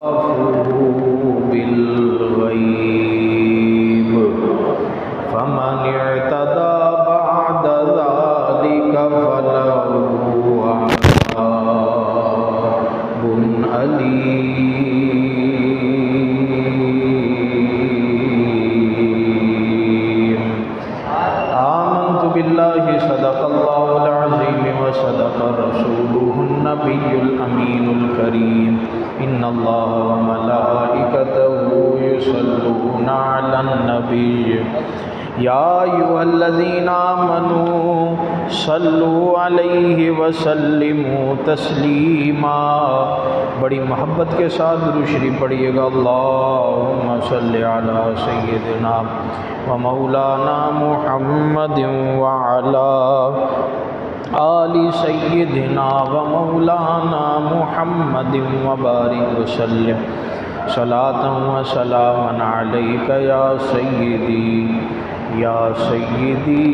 बिल्गैब फमन इअतदा बअद ज़ालिका फलहु अज़ाबुन अलीम। आमन्तु बिल्लाहि सदक़ल्लाहुल अज़ीम व सदक़ रसूलुहुन नबियुल अमीनुल करीम। इन्नल्लाह व मलाइकतहु युसल्लूना अलन नबी या अय्युहल्लज़ीना आमनू सल्लु अलैहि व सल्लिमू तस्लीमा। बड़ी मोहब्बत के साथ दुरूद शरीफ पढ़िएगा। अल्लाहुम्मा सल्लि अला सय्यिदिना व मौलाना मुहम्मदिन व अला आलि सय्यिदिना व मौलाना मुहम्मदिन व बारिक वसल्लिम सलातन व सलामन अलैका या सय्यिदी या सय्यिदी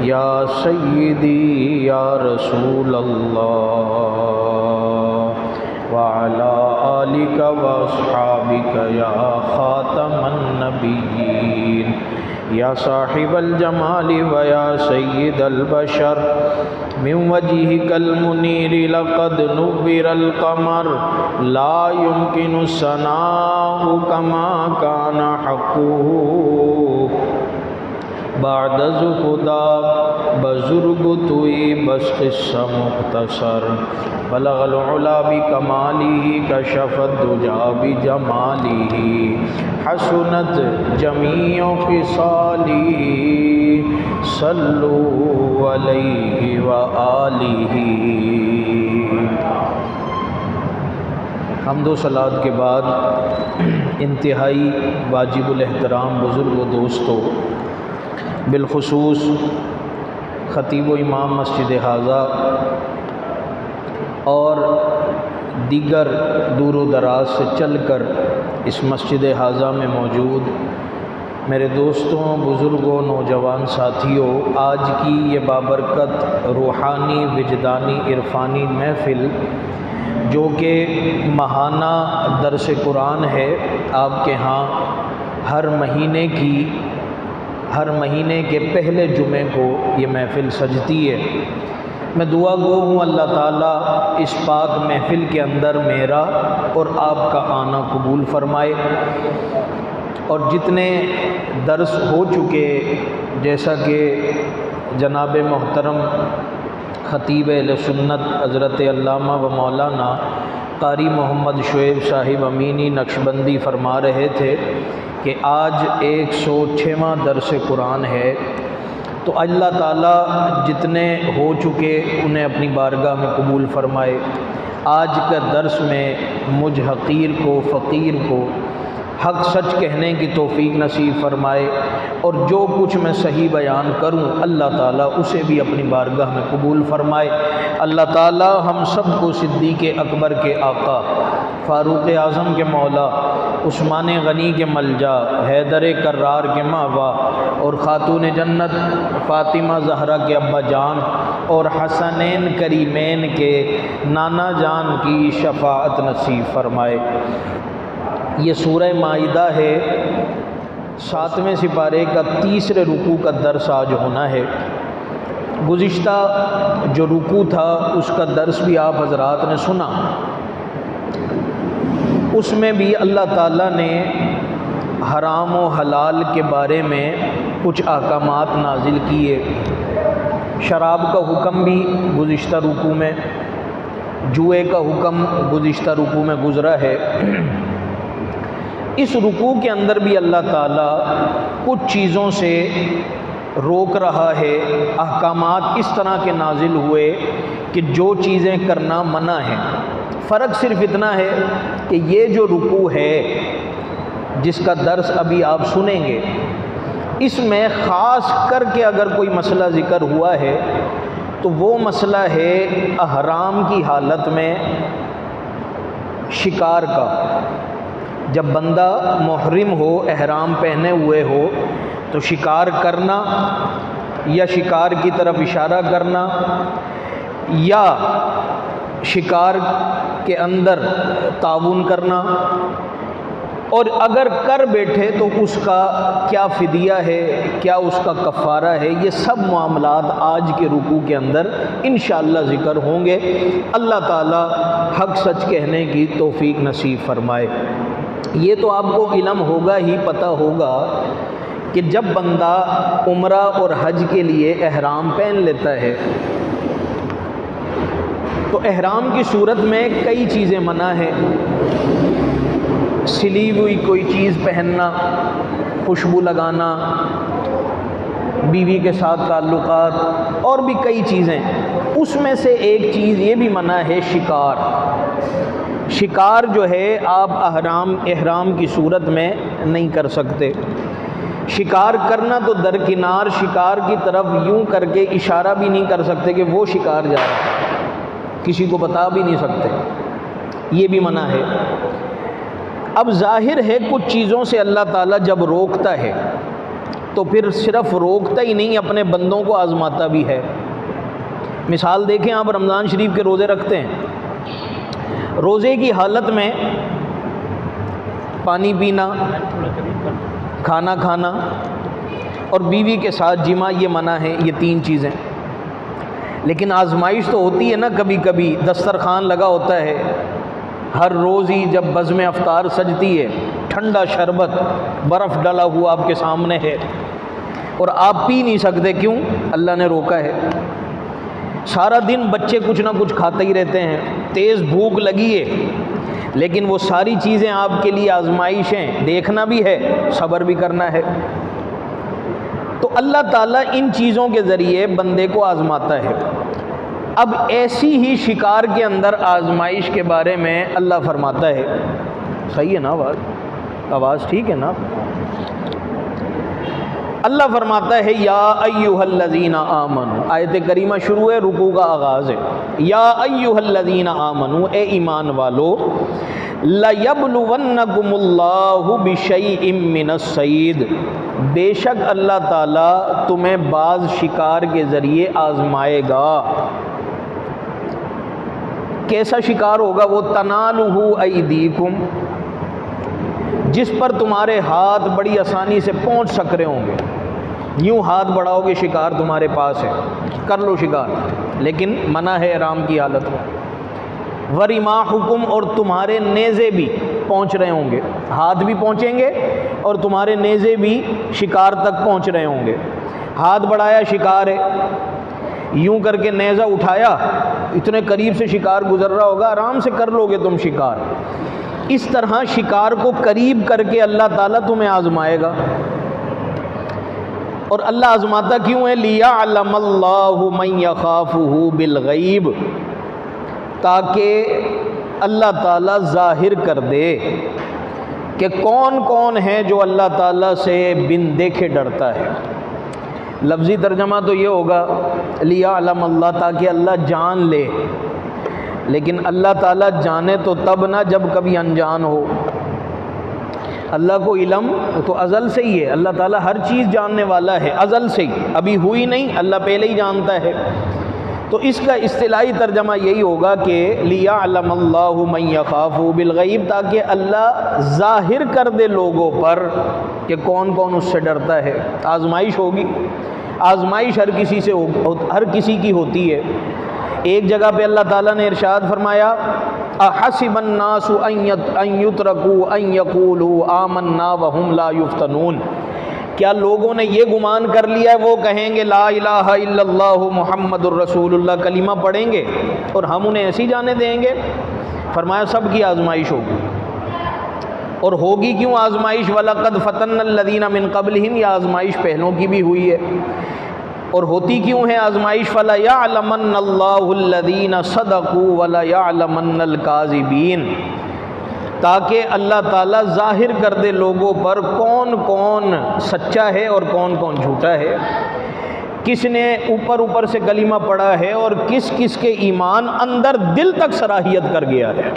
या सय्यिदी या रसूल अल्लाह व अला आलिका व अस्हाबिका या खातमन नबिय्यीन या साहिबल जमाली व या सय्यिदल बशर मिन वजहिकल मुनीर लक़द नुव्विरल क़मर ला युमकिनु सनाउ कमा काना हक़्क़ुहु बाद खुदा बुज़ुर्ग तुई बस क़िस्सा मुख्तसर बलगल उला बि कमालिही कशफत दुजा बि जमालिही हसनत जमीउ ख़िसाली सल्लु अलैहि व आलिही। हम्दो सलात के बाद इंतहाई वाजिबुल एहतराम बुज़ुर्ग दोस्तों, बिलखुसूस ख़तीब व इमाम मस्जिद हाज़ा और दीगर दूर व दराज से चलकर इस मस्जिद हाज़ा में मौजूद मेरे दोस्तों, बुज़ुर्गों, नौजवान साथियों, आज की ये बाबरकत रूहानी विजदानी इरफ़ानी महफ़िल जो कि माहाना दरस कुरान है, आपके यहाँ हर महीने के पहले जुमे को ये महफ़िल सजती है। मैं दुआ गो हूँ अल्लाह ताला इस पाक महफ़िल के अंदर मेरा और आपका आना कबूल फरमाए और जितने दर्स हो चुके, जैसा कि जनाब मोहतरम ख़तीब अहले सुन्नत हज़रत अल्लामा व मौलाना क़ारी मोहम्मद शुएब साहिब अमीनी नक्शबंदी फरमा रहे थे कि आज 106वां दर्स कुरान है, तो अल्लाह ताला जितने हो चुके उन्हें अपनी बारगाह में कबूल फरमाए। आज का दर्स में मुझ हक़ीर को, फ़कीर को हक़ सच कहने की तौफ़ीक नसीब फरमाए और जो कुछ मैं सही बयान करूं अल्लाह ताला उसे भी अपनी बारगाह में कबूल फरमाए। अल्लाह ताला हम सब को सिद्दीक़ अकबर के आका, फ़ारूक़ आज़म के मौला, उस्मान गनी के मलजा, हैदर कर्रार के मावा और ख़ातून जन्नत फ़ातिमा ज़हरा के अब्बा जान और हसनैन करीमैन के नाना जान की शफ़ाअत नसीब फरमाए। ये सूरह माइदा है, 7वें सिपारे का 3रे रुकू का दर्स आज होना है। गुज़िश्ता जो रुकू था उसका दर्स भी आप हज़रात ने सुना, उसमें भी अल्लाह ताला ने हराम व हलाल के बारे में कुछ अहकामात नाजिल किए। शराब का हुक्म भी गुज़िश्ता रुकू में, जुए का हुक्म गुज़िश्ता रुकू में गुज़रा है। इस रुकू के अंदर भी अल्लाह ताला कुछ चीज़ों से रोक रहा है। अहकामात इस तरह के नाजिल हुए कि जो चीज़ें करना मना है। फ़र्क सिर्फ़ इतना है कि ये जो रुकू है जिसका दर्स अभी आप सुनेंगे, इसमें ख़ास करके अगर कोई मसला ज़िक्र हुआ है तो वो मसला है अहराम की हालत में शिकार का। जब बंदा मुहर्रिम हो, एहराम पहने हुए हो, तो शिकार करना या शिकार की तरफ इशारा करना या शिकार के अंदर ताउन करना, और अगर कर बैठे तो उसका क्या फ़िदिया है, क्या उसका कफ़ारा है, ये सब मामलात आज के रुकू के अंदर इंशाअल्लाह ज़िक्र होंगे। अल्लाह ताला हक़ सच कहने की तौफ़ीक नसीब फ़रमाए। ये तो आपको इल्म होगा ही, पता होगा कि जब बंदा उम्रा और हज के लिए एहराम पहन लेता है तो एहराम की सूरत में कई चीज़ें मना है। सिली हुई कोई चीज़ पहनना, खुशबू लगाना, बीवी के साथ ताल्लुकात और भी कई चीज़ें। उसमें से एक चीज़ ये भी मना है शिकार। शिकार जो है आप एहराम की सूरत में नहीं कर सकते। शिकार करना तो दरकिनार, शिकार की तरफ यूं करके इशारा भी नहीं कर सकते कि वो शिकार जा रहा है, किसी को बता भी नहीं सकते, ये भी मना है। अब जाहिर है कुछ चीज़ों से अल्लाह ताला जब रोकता है तो फिर सिर्फ रोकता ही नहीं, अपने बंदों को आज़माता भी है। मिसाल देखें, आप रमज़ान शरीफ के रोज़े रखते हैं, रोज़े की हालत में पानी पीना, खाना खाना और बीवी के साथ जिमा, ये मना है, ये 3 चीज़ें। लेकिन आजमाइश तो होती है ना, कभी कभी दस्तरखान लगा होता है, हर रोज़ ही जब बज़्म अफ्तार सजती है, ठंडा शरबत बर्फ़ डाला हुआ आपके सामने है और आप पी नहीं सकते, क्यों? अल्लाह ने रोका है। सारा दिन बच्चे कुछ ना कुछ खाते ही रहते हैं, तेज़ भूख लगी है, लेकिन वो सारी चीज़ें आपके लिए आजमाइशें, देखना भी है, सब्र भी करना है। तो अल्लाह ताला इन चीज़ों के ज़रिए बंदे को आज़माता है। अब ऐसी ही शिकार के अंदर आजमाइश के बारे में अल्लाह फरमाता है, सही है ना आवाज़ ठीक है ना? अल्लाह फरमाता है या अय्युहल्लज़ीना आमनू, आयत करीमा शुरू है, रुकू का आगाज़ है। या अय्युहल्लज़ीना आमनू, ए ईमान वालो, लयब्लुवन्नकुमुल्लाहु बिशैइम मिनस्सैद, बेशक अल्लाह ताला तुम्हें बाज़ शिकार के ज़रिए आज़माएगा। कैसा शिकार होगा वो? तनालुहु ऐदीकुम, जिस पर तुम्हारे हाथ बड़ी आसानी से पहुंच सक रहे होंगे। यूं हाथ बढ़ाओगे, शिकार तुम्हारे पास है, कर लो शिकार, लेकिन मना है एहराम की हालत में। वरिमाहुकुम, और तुम्हारे नेज़े भी पहुंच रहे होंगे, हाथ भी पहुंचेंगे और तुम्हारे नेज़े भी शिकार तक पहुंच रहे होंगे। हाथ बढ़ाया, शिकार है, यूं करके नेज़ा उठाया, इतने करीब से शिकार गुजर रहा होगा, आराम से कर लोगे तुम शिकार। इस तरह शिकार को करीब करके अल्लाह ताला तुम्हें आजमाएगा। और अल्लाह आजमाता क्यों है? लियअलमल्लाहु मन यखाफुहु बिलगैब, ताकि अल्लाह ताला ज़ाहिर कर दे कि कौन कौन है जो अल्लाह ताला से बिन देखे डरता है। लफ्ज़ी तर्जमा तो ये होगा लियअलमल्लाह, ताकि अल्लाह जान ले। लेकिन अल्लाह ताला जाने तो तब ना जब कभी अनजान हो। अल्लाह को इल्म तो अज़ल से ही है, अल्लाह ताला हर चीज़ जानने वाला है अज़ल से ही, अभी हुई नहीं, अल्लाह पहले ही जानता है। तो इसका इस्तिलाही तर्जमा यही होगा कि लियअलमल्लाहु मन यखाफु बिलगैब, ताकि अल्लाह ज़ाहिर कर दे लोगों पर कि कौन कौन उससे डरता है। आजमाइश होगी, आजमाइश हर किसी से हर किसी की होती है। एक जगह पे अल्लाह ताला ने इरशाद फरमाया, अहसिबन्नासु अन युत्रकू अन यक़ूलू आमन्ना वहुम ला युफ्तनून, क्या लोगों ने ये गुमान कर लिया है वो कहेंगे ला इलाहा इल्लल्लाहु मुहम्मदुर रसूलुल्लाह, कलीमा पढ़ेंगे और हम उन्हें ऐसी जाने देंगे? फरमाया सब की आजमाइश होगी। और होगी क्यों आजमाइश? वलक़द फ़तन्नल्लज़ीना मिन क़ब्लिहिम, यह आजमाइश पहलों की भी हुई है। और होती क्यों है आजमाइश? फला यअलमन्नल्लाहुल्लज़ीना सदक़ू वला यअलमन्नल काज़िबीन, ताकि अल्लाह ताला ज़ाहिर कर दे लोगों पर कौन कौन सच्चा है और कौन कौन झूठा है, किसने ऊपर ऊपर से कलीमा पढ़ा है और किस किस के ईमान अंदर दिल तक सराहियत कर गया है।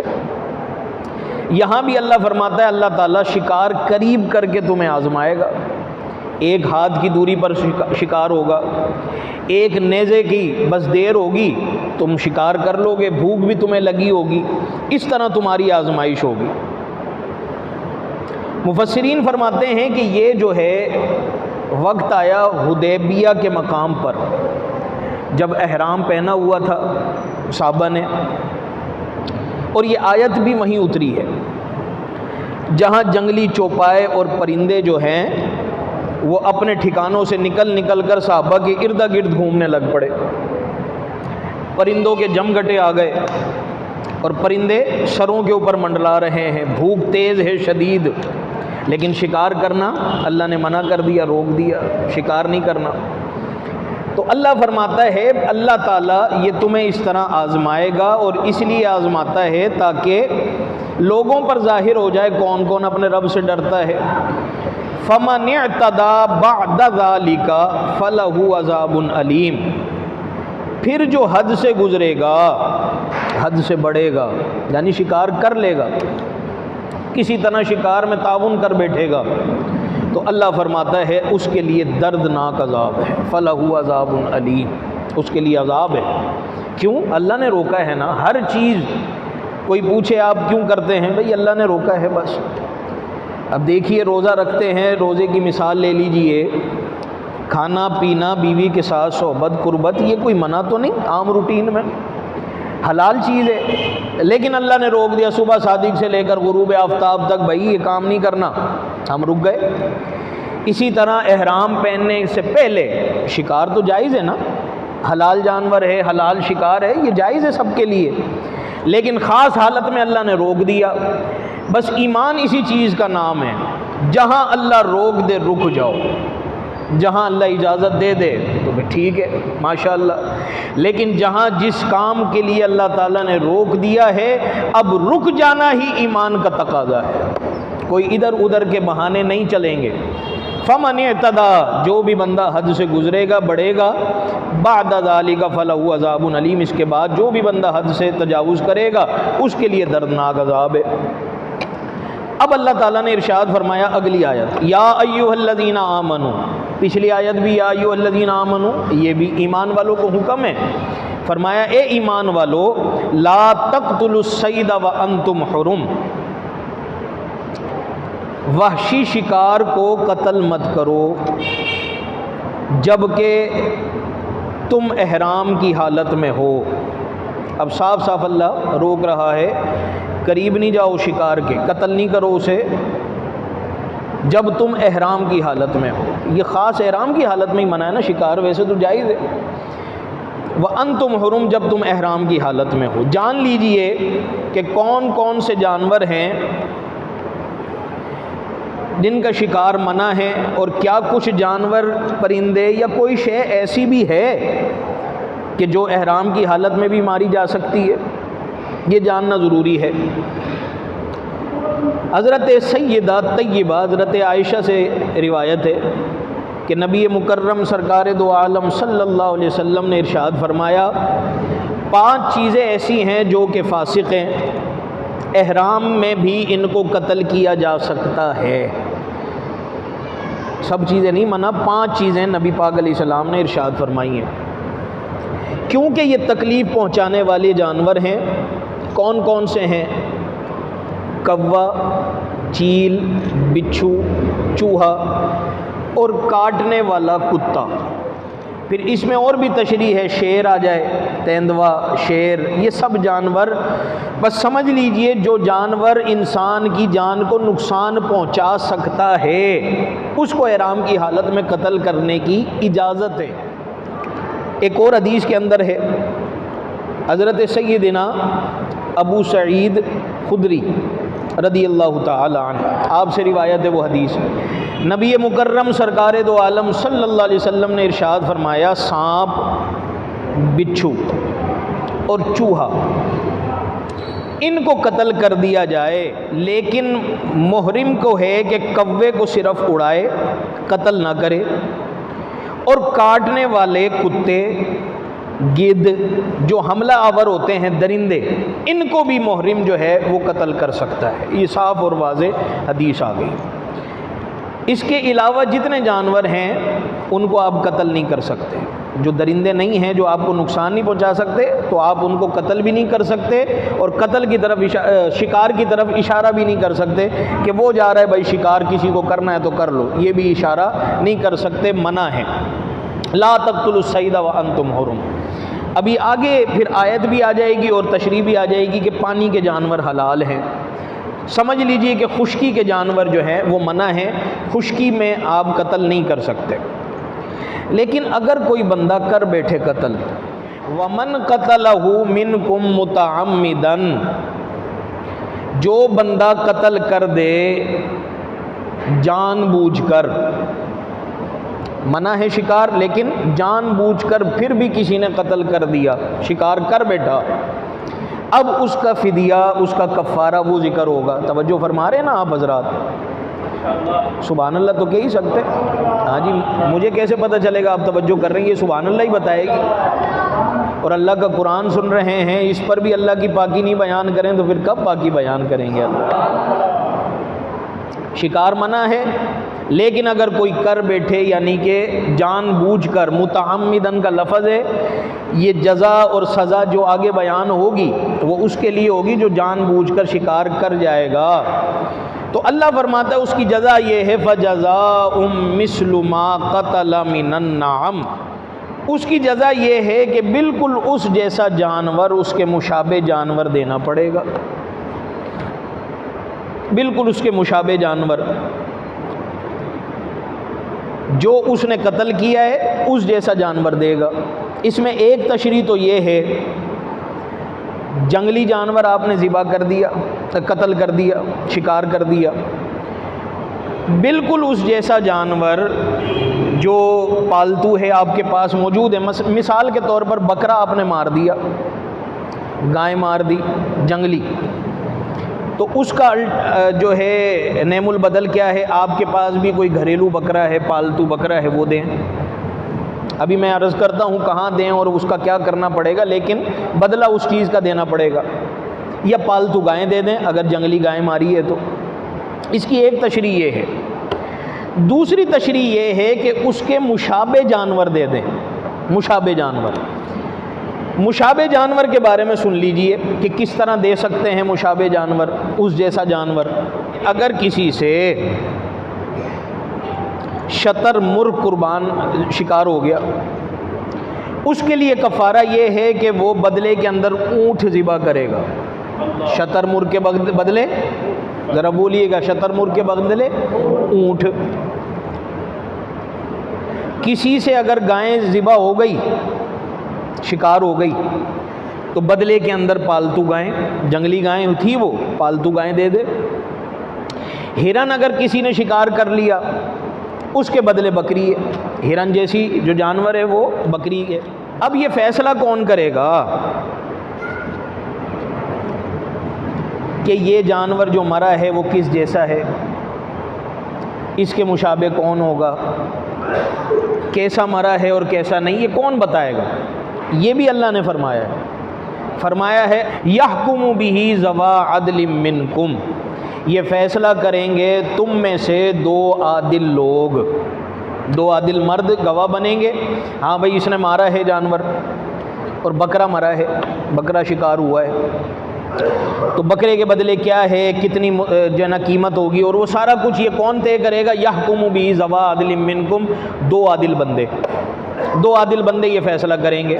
यहाँ भी अल्लाह फरमाता है अल्लाह ताला शिकार करीब करके तुम्हें आजमाएगा। एक हाथ की दूरी पर शिकार होगा, एक नेज़े की बस देर होगी तुम शिकार कर लोगे, भूख भी तुम्हें लगी होगी, इस तरह तुम्हारी आजमाइश होगी। मुफस्सिरीन फरमाते हैं कि ये जो है वक्त आया हुदैबिया के मकाम पर, जब एहराम पहना हुआ था साहबा ने, और ये आयत भी वहीं उतरी है जहाँ जंगली चौपाए और परिंदे जो हैं वो अपने ठिकानों से निकल कर साहबा के इर्द गिर्द घूमने लग पड़े। परिंदों के जमघटे आ गए और परिंदे सरों के ऊपर मंडला रहे हैं, भूख तेज़ है शदीद, लेकिन शिकार करना अल्लाह ने मना कर दिया, रोक दिया, शिकार नहीं करना। तो अल्लाह फरमाता है अल्लाह ताला ये तुम्हें इस तरह आजमाएगा, और इसलिए आजमाता है ताकि लोगों पर जाहिर हो जाए कौन कौन अपने रब से डरता है। फमन इअतदा बअद ज़ालिका फलहु अज़ाबुन अलीम, फिर जो हद से गुजरेगा, हद से बढ़ेगा, यानी शिकार कर लेगा, किसी तरह शिकार में ताउन कर बैठेगा, तो अल्लाह फरमाता है उसके लिए दर्दनाक अज़ाब है। फलहु अज़ाबुन अलीम, उसके लिए अज़ाब है। क्यों? अल्लाह ने रोका है ना हर चीज़। कोई पूछे आप क्यों करते हैं, भाई अल्लाह ने रोका है बस। अब देखिए रोज़ा रखते हैं, रोज़े की मिसाल ले लीजिए, खाना पीना, बीवी के साथ सोहबत कुर्बत, ये कोई मना तो नहीं, आम रूटीन में हलाल चीज़ है, लेकिन अल्लाह ने रोक दिया सुबह सादिक से लेकर गुरूब आफ्ताब तक, भाई ये काम नहीं करना, हम रुक गए। इसी तरह एहराम पहनने से पहले शिकार तो जायज़ है ना, हलाल जानवर है, हलाल शिकार है, ये जायज़ है सबके लिए, लेकिन ख़ास हालत में अल्लाह ने रोक दिया। बस ईमान इसी चीज़ का नाम है, जहाँ अल्लाह रोक दे रुक जाओ, जहाँ अल्लाह इजाज़त दे दे तो फिर ठीक है माशाअल्लाह, लेकिन जहाँ जिस काम के लिए अल्लाह ताला ने रोक दिया है, अब रुक जाना ही ईमान का तकाज़ा है, कोई इधर उधर के बहाने नहीं चलेंगे। फमन इअतदा, जो भी बंदा हद से गुजरेगा, बढ़ेगा, बअद ज़ालिका फलहु अज़ाबुन अलीम, इसके बाद जो भी बंदा हद से तजावुज़ करेगा उसके लिए दर्दनाक अज़ाब है। अब अल्लाह ताला ने इरशाद फरमाया अगली आयत, या अय्युहल्लज़ीना आमनू, पिछली आयत भी या अय्युहल्लज़ीना आमनू, ये भी ईमान वालों को हुक्म है। फरमाया ए ईमान वालो, ला तक़्तुलुस्सैद व अंतुम हुरुम, वहशी शिकार को कत्ल मत करो जबकि तुम एहराम की हालत में हो। अब साफ साफ अल्लाह रोक रहा है, करीब नहीं जाओ शिकार के, कत्ल नहीं करो उसे जब तुम एहराम की हालत में हो। ये ख़ास एहराम की हालत में ही मना है ना शिकार, वैसे तो जायज़ है। व अंतुम हुरुम, जब तुम एहराम की हालत में हो। जान लीजिए कि कौन कौन से जानवर हैं जिनका शिकार मना है, और क्या कुछ जानवर, परिंदे या कोई शय ऐसी भी है कि जो एहराम की हालत में भी मारी जा सकती है, ये जानना ज़रूरी है। हज़रत सैयदा तय्यबा हज़रत आयशा से रिवायत है कि नबी मुकर्रम सरकार दो आलम सल्लल्लाहु अलैहि वसल्लम ने इरशाद फरमाया, 5 चीज़ें ऐसी हैं जो कि फासिक हैं, एहराम में भी इनको कत्ल किया जा सकता है। सब चीज़ें नहीं मना, 5 चीज़ें नबी पाक अलैहिस्सलाम ने इरशाद फरमाई हैं, क्योंकि ये तकलीफ़ पहुँचाने वाले जानवर हैं। कौन कौन से हैं? कौवा, चील, बिच्छू, चूहा और काटने वाला कुत्ता। फिर इसमें और भी तशरीह है, शेर आ जाए, तेंदुआ, शेर, ये सब जानवर, बस समझ लीजिए जो जानवर इंसान की जान को नुकसान पहुंचा सकता है उसको एहराम की हालत में कत्ल करने की इजाज़त है। एक और हदीस के अंदर है, हज़रत सय्यदना अबू सईद खुदरी रदी अल्लाह ताला अन्हु, आपसे रिवायत है वो हदीस। नबी मुकर्रम सरकार दो आलम सल्लल्लाहु अलैहि वसल्लम ने इरशाद फरमाया, सांप, बिच्छू और चूहा, इनको कत्ल कर दिया जाए, लेकिन मुहरिम को है कि कव्वे को सिर्फ उड़ाए, कत्ल ना करे, और काटने वाले कुत्ते, गिद्ध, जो हमला आवर होते हैं, दरिंदे, इनको भी मुहरिम जो है वो कत्ल कर सकता है। ये साफ और वाज़े हदीस आ गई। इसके अलावा जितने जानवर हैं उनको आप कत्ल नहीं कर सकते। जो दरिंदे नहीं हैं, जो आपको नुकसान नहीं पहुंचा सकते, तो आप उनको कत्ल भी नहीं कर सकते और कत्ल की तरफ शिकार की तरफ इशारा भी नहीं कर सकते कि वो जा रहा है भाई शिकार किसी को करना है तो कर लो, ये भी इशारा नहीं कर सकते, मना है। ला तक़्तुलुस सैद व अंतुम हुरुम। अभी आगे फिर आयत भी आ जाएगी और तशरीह भी आ जाएगी कि पानी के जानवर हलाल हैं। समझ लीजिए कि खुश्की के जानवर जो हैं वो मना है, खुश्की में आप कत्ल नहीं कर सकते। लेकिन अगर कोई बंदा कर बैठे कत्ल, वमन कतलहु मिनकुम मुतअम्मिदन, जो बंदा कत्ल कर दे जानबूझकर, मना है शिकार लेकिन जानबूझकर फिर भी किसी ने कत्ल कर दिया, शिकार कर बैठा, अब उसका फिदिया, उसका कफ़ारा वो ज़िक्र होगा। तवज्जो फरमा रहे हैं ना आप हज़रात? सुभान अल्लाह तो कह ही सकते। हाँ जी, मुझे कैसे पता चलेगा आप तवज्जो कर रहे हैं? ये सुभान अल्लाह ही बताएगी। और अल्लाह का कुरान सुन रहे हैं, इस पर भी अल्लाह की पाकी नहीं बयान करें तो फिर कब पाकी बयान करेंगे अल्लाह? शिकार मना है, लेकिन अगर कोई कर बैठे यानी कि जानबूझकर, मुतअम्मिदन का लफ्ज़ है, ये जज़ा और सज़ा जो आगे बयान होगी वो उसके लिए होगी जो जानबूझकर शिकार कर जाएगा। तो अल्लाह फरमाता है उसकी जज़ा ये है, फ़जज़ाउम मिस्लु मा क़तल मिनन नअम, उसकी जज़ा ये है कि बिल्कुल उस जैसा जानवर, उसके मुशाबे जानवर देना पड़ेगा, बिल्कुल उसके मुशाबे जानवर जो उसने कत्ल किया है उस जैसा जानवर देगा। इसमें एक तशरीह तो ये है, जंगली जानवर आपने ज़िबा कर दिया, कत्ल कर दिया, शिकार कर दिया, बिल्कुल उस जैसा जानवर जो पालतू है आपके पास मौजूद है। मिसाल के तौर पर बकरा आपने मार दिया, गाय मार दी जंगली, तो उसका जो है नेमुल बदल क्या है, आपके पास भी कोई घरेलू बकरा है, पालतू बकरा है, वो दें। अभी मैं अर्ज़ करता हूँ कहाँ दें और उसका क्या करना पड़ेगा, लेकिन बदला उस चीज़ का देना पड़ेगा। या पालतू गायें दे दें अगर जंगली गाय मारी है तो। इसकी एक तशरीह ये है। दूसरी तशरीह ये है कि उसके मुशाबे जानवर दे दें। मुशाबे जानवर, मुशाबे जानवर के बारे में सुन लीजिए कि किस तरह दे सकते हैं मुशाबे जानवर, उस जैसा जानवर। अगर किसी से शतरमुर्ग कुर्बान शिकार हो गया, उसके लिए कफ़ारा ये है कि वो बदले के अंदर ऊँट ज़िबा करेगा। शतरमुर्ग के बदले, ज़रा बोलिएगा, शतरमुर्ग के बदले ऊँट। किसी से अगर गाय ज़िबा हो गई, शिकार हो गई, तो बदले के अंदर पालतू गायें, जंगली गायें थी वो, पालतू गायें दे दे। हिरन अगर किसी ने शिकार कर लिया, उसके बदले बकरी है। हिरन जैसी जो जानवर है वो बकरी है। अब ये फैसला कौन करेगा कि ये जानवर जो मरा है वो किस जैसा है, इसके मुशाबे कौन होगा, कैसा मरा है और कैसा नहीं, ये कौन बताएगा? ये भी अल्लाह ने फरमाया है यहकुमु बिही ज़वा अदलिम मिनकुम, ये फ़ैसला करेंगे तुम में से दो आदिल लोग, दो आदिल मर्द गवाह बनेंगे। हाँ भाई इसने मारा है जानवर और बकरा मरा है, बकरा शिकार हुआ है, तो बकरे के बदले क्या है, कितनी जो ना कीमत होगी, और वो सारा कुछ ये कौन तय करेगा? यहकुमु बिही ज़वा अदलिम मिनकुम, दो आदिल बंदे ये फ़ैसला करेंगे।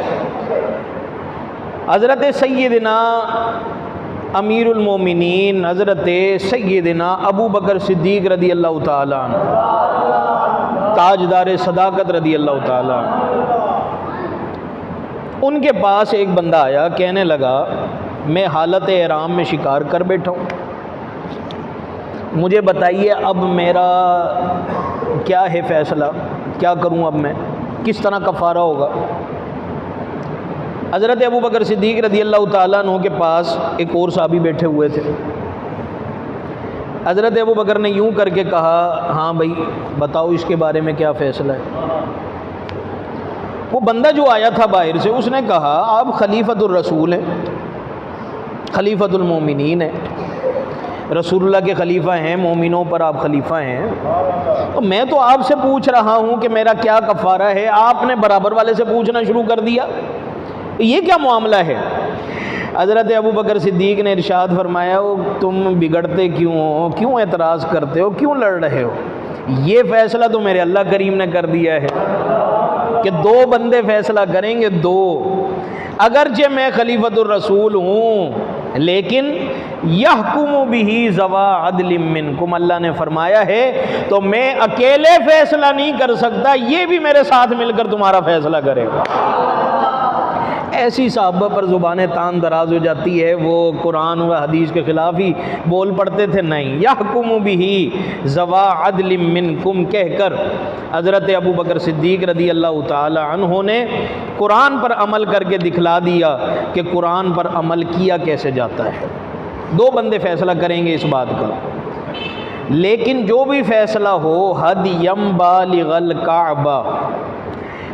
हज़रत सैयदना अमीरुल मोमिनीन हज़रत सैयदना अबू बकर सिद्दीक़ रदी अल्लाह ताला अन्हु, ताजदार सदाकत रदी अल्लाह ताला अन्हु, उनके पास एक बंदा आया, कहने लगा मैं हालत एहराम में शिकार कर बैठा हूँ, मुझे बताइए अब मेरा क्या है फ़ैसला, क्या करूँ, अब मैं किस तरह कफ़ारा होगा? हज़रत अबू बकर सिद्दीक़ रदी अल्लाह ताला अन्हु के पास एक और साहबी बैठे हुए थे। हज़रत अबू बकर ने यूँ करके कहा, हाँ भाई बताओ इसके बारे में क्या फ़ैसला है। वो बंदा जो आया था बाहर से, उसने कहा आप खलीफतुर रसूल हैं, खलीफतुल मोमिनीन हैं, रसूलुल्लाह के खलीफा हैं, मोमिनों पर आप खलीफा हैं, तो मैं तो आपसे पूछ रहा हूँ कि मेरा क्या कफ़ारा है, आपने बराबर वाले से पूछना शुरू कर दिया। ये क्या मामला है? हज़रत अबू बकर सिद्दीक़ ने इरशाद फरमाया, तुम बिगड़ते क्यों हो, क्यों एतराज़ करते हो, क्यों लड़ रहे हो? ये फ़ैसला तो मेरे अल्लाह करीम ने कर दिया है कि दो बंदे फ़ैसला करेंगे, दो। अगरचे मैं खलीफतुर रसूल हूँ, लेकिन यहकुमु बिही ज़वा अदलिम मिनकुम, अल्लाह ने फरमाया है तो मैं अकेले फ़ैसला नहीं कर सकता, ये भी मेरे साथ मिलकर तुम्हारा फ़ैसला करेगा। ऐसी साहबा पर ज़ुबान तान दराज हो जाती है, वो कुरान व हदीस के ख़िलाफ़ ही बोल पड़ते थे। नहीं, यहकुमु बिही ज़वा अदलिम मिनकुम कहकर हज़रत अबू बकर सिद्दीक़ रदी अल्लाह ताला अन्हु ने कुरान पर अमल करके दिखला दिया कि कुरान पर अमल किया कैसे जाता है। दो बंदे फ़ैसला करेंगे इस बात का, लेकिन जो भी फ़ैसला हो हदियम बालिगल काबा,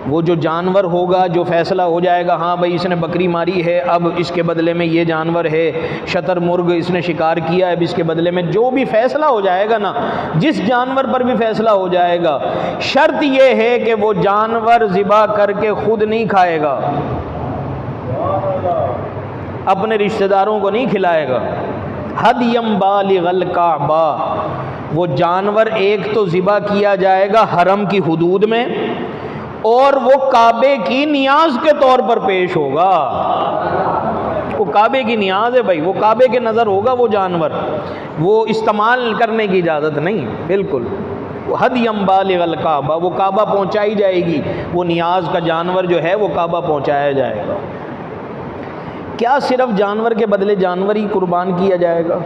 वो जो जानवर होगा, जो फ़ैसला हो जाएगा, हाँ भाई इसने बकरी मारी है, अब इसके बदले में ये जानवर है, शतर मुर्ग इसने शिकार किया है, अब इसके बदले में, जो भी फ़ैसला हो जाएगा ना, जिस जानवर पर भी फ़ैसला हो जाएगा, शर्त ये है कि वो जानवर ज़िबा करके ख़ुद नहीं खाएगा, अपने रिश्तेदारों को नहीं खिलाएगा। हदियम बालिगल काबा, वो जानवर एक तो ज़िबा किया जाएगा हरम की हुदूद में, और वो काबे की नियाज के तौर पर पेश होगा। वो काबे की नियाज है भाई, वो काबे के नज़र होगा वो जानवर, वो इस्तेमाल करने की इजाज़त नहीं, बिल्कुल। हदियम बालिगल काबा, वो काबा पहुंचाई जाएगी, वो नियाज का जानवर जो है वो काबा पहुंचाया जाएगा। क्या सिर्फ जानवर के बदले जानवर ही कुर्बान किया जाएगा,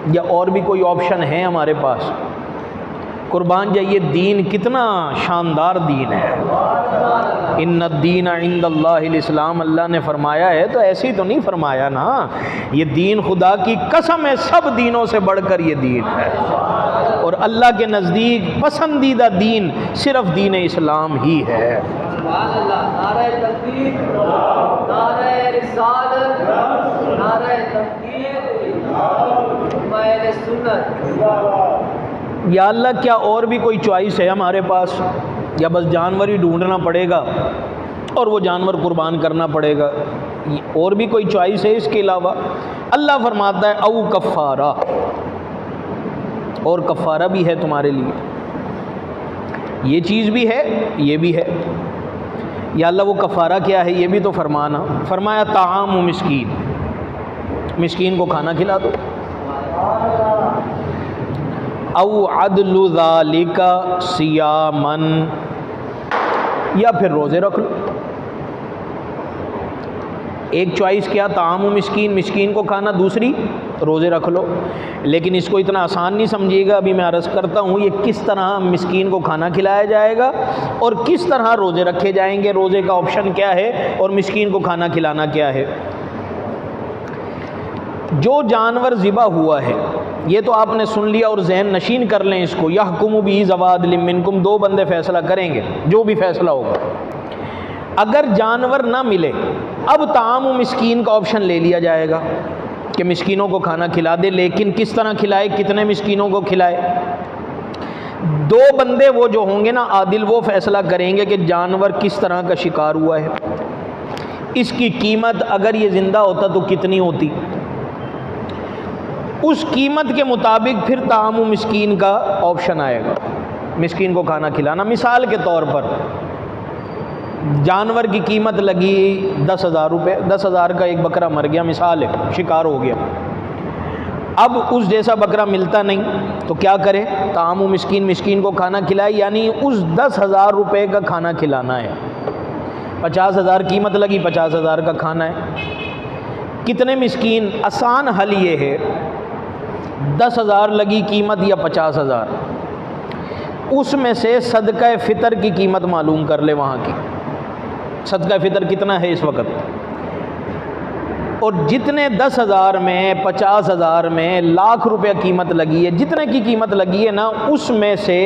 या और भी कोई ऑप्शन है हमारे पास? कुर्बान जाइए, दीन कितना शानदार दीन है। इन्नद दीन इंदल्लाहिल इस्लाम, अल्लाह ने फरमाया है तो ऐसे ही तो नहीं फरमाया ना, ये दीन खुदा की कसम है, सब दीनों से बढ़कर ये दीन है, और अल्लाह के नज़दीक पसंदीदा दीन सिर्फ दीन इस्लाम ही है। या अल्लाह, क्या और भी कोई चॉइस है हमारे पास, या बस जानवर ही ढूंढना पड़ेगा और वो जानवर कुर्बान करना पड़ेगा? और भी कोई चॉइस है इसके अलावा? अल्लाह फरमाता है औ कफ़ारा, और कफ़ारा भी है तुम्हारे लिए, ये चीज़ भी है, ये भी है। या अल्लाह वो कफ़ारा क्या है ये भी तो फरमाना। फरमाया ताआम मिस्कीन, मिस्कीन को खाना खिला दो। औ अदलु ज़ालिका सियामन, या फिर रोज़े रख लो। एक चॉइस क्या, ताआम मिस्कीन, मिस्कीन को खाना, दूसरी रोज़े रख लो। लेकिन इसको इतना आसान नहीं समझिएगा, अभी मैं अर्ज़ करता हूँ ये किस तरह मिस्कीन को खाना खिलाया जाएगा और किस तरह रोज़े रखे जाएंगे, रोज़े का ऑप्शन क्या है और मिस्कीन को खाना खिलाना क्या है। जो जानवर ज़िबा हुआ है ये तो आपने सुन लिया, और जहन नशीन कर लें इसको। यहकुमु बिही ज़वा अदलिम मिनकुम, दो बंदे फ़ैसला करेंगे, जो भी फ़ैसला होगा। अगर जानवर ना मिले, अब ताआम मिस्कीन का ऑप्शन ले लिया जाएगा कि मिस्कीनों को खाना खिला दे, लेकिन किस तरह खिलाए, कितने मिस्कीनों को खिलाए। दो बंदे वो जो होंगे ना आदिल, वो फ़ैसला करेंगे कि जानवर किस तरह का शिकार हुआ है, इसकी कीमत अगर ये ज़िंदा होता तो कितनी होती, उस कीमत के मुताबिक फिर ताआम मिस्कीन का ऑप्शन आएगा, मिस्कीन को खाना खिलाना। मिसाल के तौर पर जानवर की कीमत लगी 10,000 रुपये, 10,000 का एक बकरा मर गया, मिसाल है, शिकार हो गया। अब उस जैसा बकरा मिलता नहीं तो क्या करे, ताआम मिस्कीन, मिस्कीन को खाना खिलाए, यानी उस 10,000 रुपये का खाना खिलाना है। 50,000 कीमत लगी, 50,000 का खाना है। कितने मिस्कीन, आसान हल ये है, 10,000 लगी कीमत या 50,000, उसमें से सदका फ़ितर की कीमत मालूम कर ले। वहाँ की सदका फ़ितर कितना है इस वक्त, और जितने 10,000 में, 50,000 में, लाख रुपया कीमत लगी है, जितने की कीमत लगी है ना, उसमें से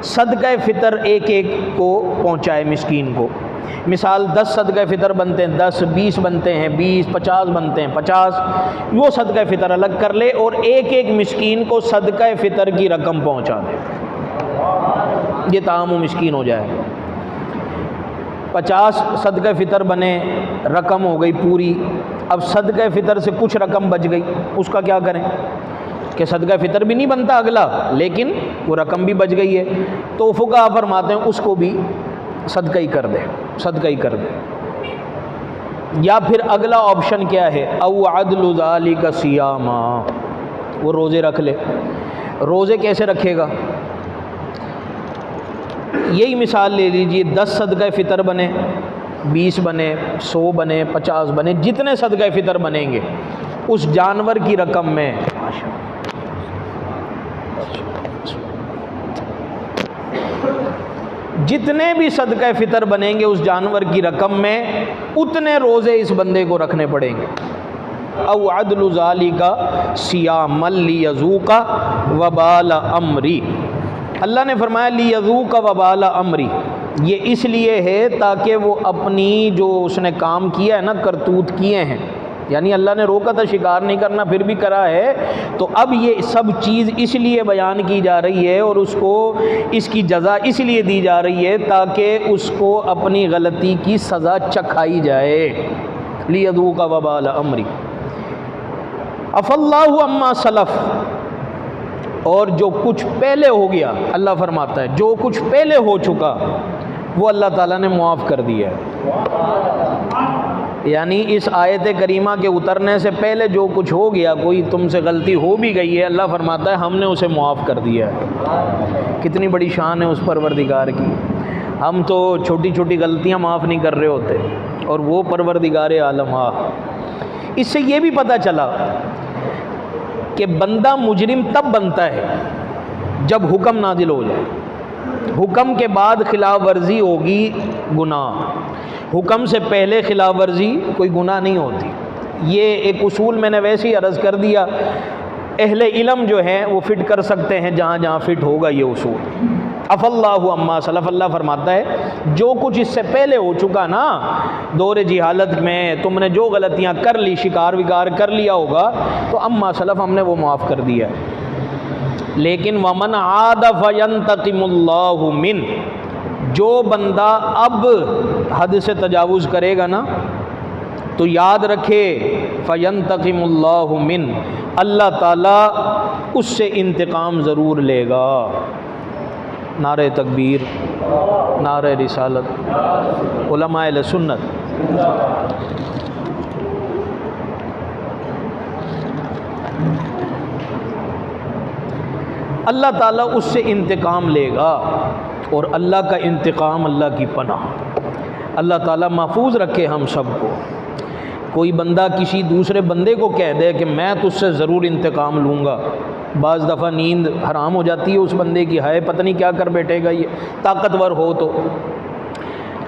सदका फ़ितर एक एक को पहुँचाए मिस्कीन को। मिसाल 10 सदका फ़ितर बनते हैं, 10, 20 बनते हैं, 20, 50 बनते हैं, 50, वो सदका फ़ितर अलग कर ले और एक एक मिस्कीन को सदका फ़ितर की रकम पहुंचा दे, ये ताम मिस्कीन हो जाएगा। 50 सदका फ़ितर बने, रकम हो गई पूरी। अब सदका फ़ितर से कुछ रकम बच गई, उसका क्या करें कि सदका फ़ितर भी नहीं बनता अगला, लेकिन वो रकम भी बच गई है, तो फुक़हा फरमाते हैं उसको भी सदका ही कर दे, सदका ही कर दे। या फिर अगला ऑप्शन क्या है, औ अदलु ज़ालिका सियामा, वो रोज़े रख ले। रोज़े कैसे रखेगा? यही मिसाल ले लीजिए, 10 सदका फ़ितर बने, 20 बने, 100 बने, 50 बने, जितने सदका फ़ितर बनेंगे उस जानवर की रकम में जितने भी सदका फ़ितर बनेंगे उस जानवर की रकम में उतने रोज़े इस बंदे को रखने पड़ेंगे। औ अदलु ज़ालिका सियामल लियज़ूका वबाल अमरी। अल्लाह ने फरमाया लियज़ूका वबाल अमरी, ये इसलिए है ताकि वो अपनी जो उसने काम किया है ना, करतूत किए हैं, यानी अल्लाह ने रोका था शिकार नहीं करना, फिर भी करा है, तो अब ये सब चीज़ इसलिए बयान की जा रही है और उसको इसकी जज़ा इसलिए दी जा रही है ताकि उसको अपनी गलती की सज़ा चखाई जाए। लियज़ूका वबाल अमरी। अफ़ल्लाहु अम्मा सलफ़, और जो कुछ पहले हो गया, अल्लाह फरमाता है जो कुछ पहले हो चुका वो अल्लाह ताला ने मुआफ़ कर दिया है। यानी इस आयत करीमा के उतरने से पहले जो कुछ हो गया, कोई तुमसे गलती हो भी गई है, अल्लाह फरमाता है हमने उसे मुआफ़ कर दिया है। कितनी बड़ी शान है उस परवरदिगार की। हम तो छोटी छोटी गलतियां माफ़ नहीं कर रहे होते और वो परवरदिगार आलम। इससे ये भी पता चला कि बंदा मुजरिम तब बनता है जब हुक्म नाजिल हो जाए। हुक्म के बाद खिलाफ वर्जी होगी गुनाह, हुक्म से पहले खिलाफ वर्जी कोई गुनाह नहीं होती। ये एक उसूल मैंने वैसे ही अर्ज़ कर दिया, अहले इल्म जो हैं वो फ़िट कर सकते हैं जहाँ जहाँ फ़िट होगा ये उसूल। अफ़ल्लाहु अम्मा सलफ़, अल्लाह फरमाता है जो कुछ इससे पहले हो चुका ना, दौरे जिहालत में तुमने जो गलतियाँ कर ली, शिकार विकार कर लिया होगा, तो अम्मा सलफ़ हमने वो माफ़ कर दिया है। लेकिन वमन आद फ़यंतक़िमुल्लाहु मिन, जो बंदा अब हद से तजावुज़ करेगा ना, तो याद रखे फ़यंतक़िमुल्लाहु मिन, अल्लाह ताला उससे इंतकाम ज़रूर लेगा। नारे तकबीर, नारे रिसालत, उलमाए अहले सुन्नत। अल्लाह ताला उससे इंतकाम लेगा और अल्लाह का इंतकाम अल्लाह की पनाह। अल्लाह ताला महफूज रखे हम सबको। कोई बंदा किसी दूसरे बंदे को कह दे कि मैं तुझसे ज़रूर इंतकाम लूँगा, बाज़ दफ़ा नींद हराम हो जाती है उस बंदे की, हाय पता नहीं क्या कर बैठेगा ये, ताकतवर हो तो।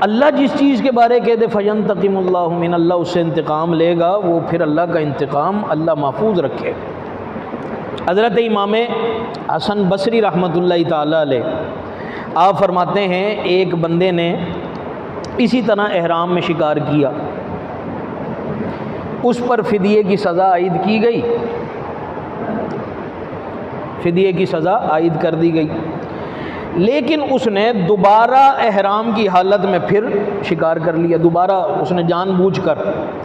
अल्लाह जिस चीज़ के बारे कह दे फ़यंतक़िमुल्लाहु मिन, अल्लाह उससे इंतकाम लेगा, वो फिर अल्लाह का इंतकाम अल्लाह महफूज रखे। हज़रत इमाम हसन बसरी रहमतुल्लाहि ताला अलैह आप फरमाते हैं एक बंदे ने इसी तरह एहराम में शिकार किया, उस पर फ़िदिये की सज़ा आयद की गई, फ़िदिये की सज़ा आयद कर दी गई, लेकिन उसने दोबारा एहराम की हालत में फिर शिकार कर लिया, दोबारा उसने जानबूझकर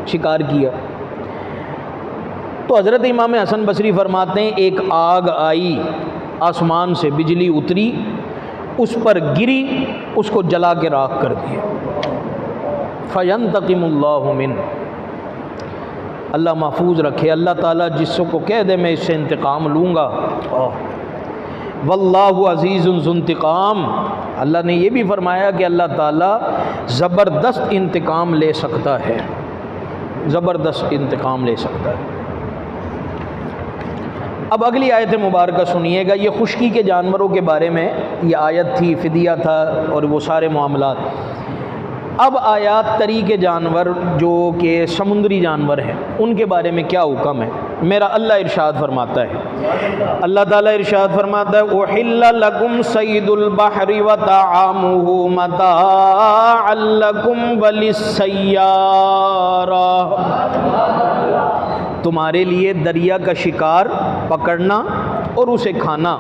शिकार किया। तो हज़रत इमाम हसन बसरी फरमाते हैं एक आग आई आसमान से, बिजली उतरी, उस पर गिरी, उसको जला के राख कर दिया। फ़यंतक़िमुल्लाहु मिन, अल्लाह महफूज रखे। अल्लाह ताला जिसको कह दे मैं इससे इंतकाम लूँगा, वल्लाहु अज़ीज़ुन ज़ुन्तिक़ाम, अल्लाह ने यह भी फरमाया कि अल्लाह ताला ज़बरदस्त इंतकाम ले सकता है, ज़बरदस्त इंतकाम ले सकता है। अब अगली आयत मुबारक सुनिएगा, ये खुश्की के जानवरों के बारे में ये आयत थी, फ़िदिया था और वो सारे मामलात। अब आयात तरी के जानवर जो कि समुद्री जानवर हैं उनके बारे में क्या हुक्म है। मेरा अल्लाह इरशाद फरमाता है, अल्लाह ताला इरशाद फरमाता है, उहिल्ला लकुम सय्यदुल बहरी व तआमुहु मताअन लकुम वलिस्सय्यारा। तुम्हारे लिए दरिया का शिकार पकड़ना और उसे खाना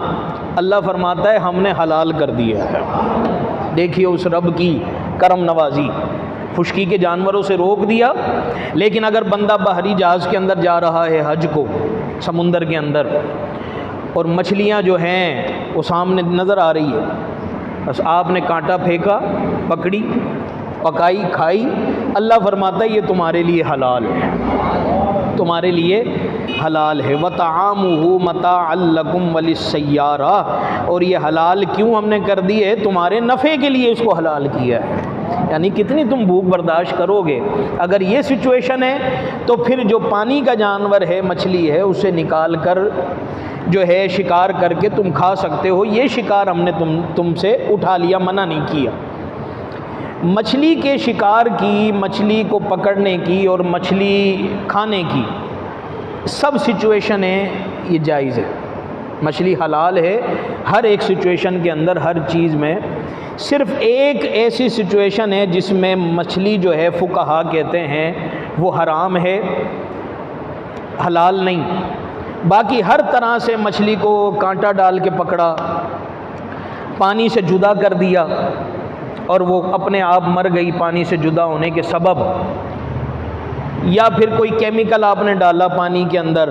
अल्लाह फरमाता है हमने हलाल कर दिया है। देखिए उस रब की करम नवाजी, खुश्की के जानवरों से रोक दिया, लेकिन अगर बंदा बाहरी जहाज़ के अंदर जा रहा है हज को, समुंदर के अंदर, और मछलियाँ जो हैं वो सामने नज़र आ रही है, बस आपने कांटा फेंका, पकड़ी, पकाई, खाई, अल्लाह फरमाता है ये तुम्हारे लिए हलाल है, तुम्हारे लिए हलाल है। व तआमुहु मताअन लकुम वलिस्सय्यारा, और ये हलाल क्यों हमने कर दी है? तुम्हारे नफ़े के लिए इसको हलाल किया है। यानी कितनी तुम भूख बर्दाश्त करोगे? अगर ये सिचुएशन है तो फिर जो पानी का जानवर है, मछली है, उसे निकाल कर जो है शिकार करके तुम खा सकते हो। ये शिकार हमने तुमसे उठा लिया, मना नहीं किया। मछली के शिकार की, मछली को पकड़ने की और मछली खाने की सब सिचुएशन है ये जायज़ है। मछली हलाल है हर एक सिचुएशन के अंदर, हर चीज़ में। सिर्फ़ एक ऐसी सिचुएशन है जिसमें मछली जो है फुक़हा कहते हैं वो हराम है, हलाल नहीं। बाकी हर तरह से मछली को कांटा डाल के पकड़ा, पानी से जुदा कर दिया और वो अपने आप मर गई पानी से जुदा होने के सबब, या फिर कोई केमिकल आपने डाला पानी के अंदर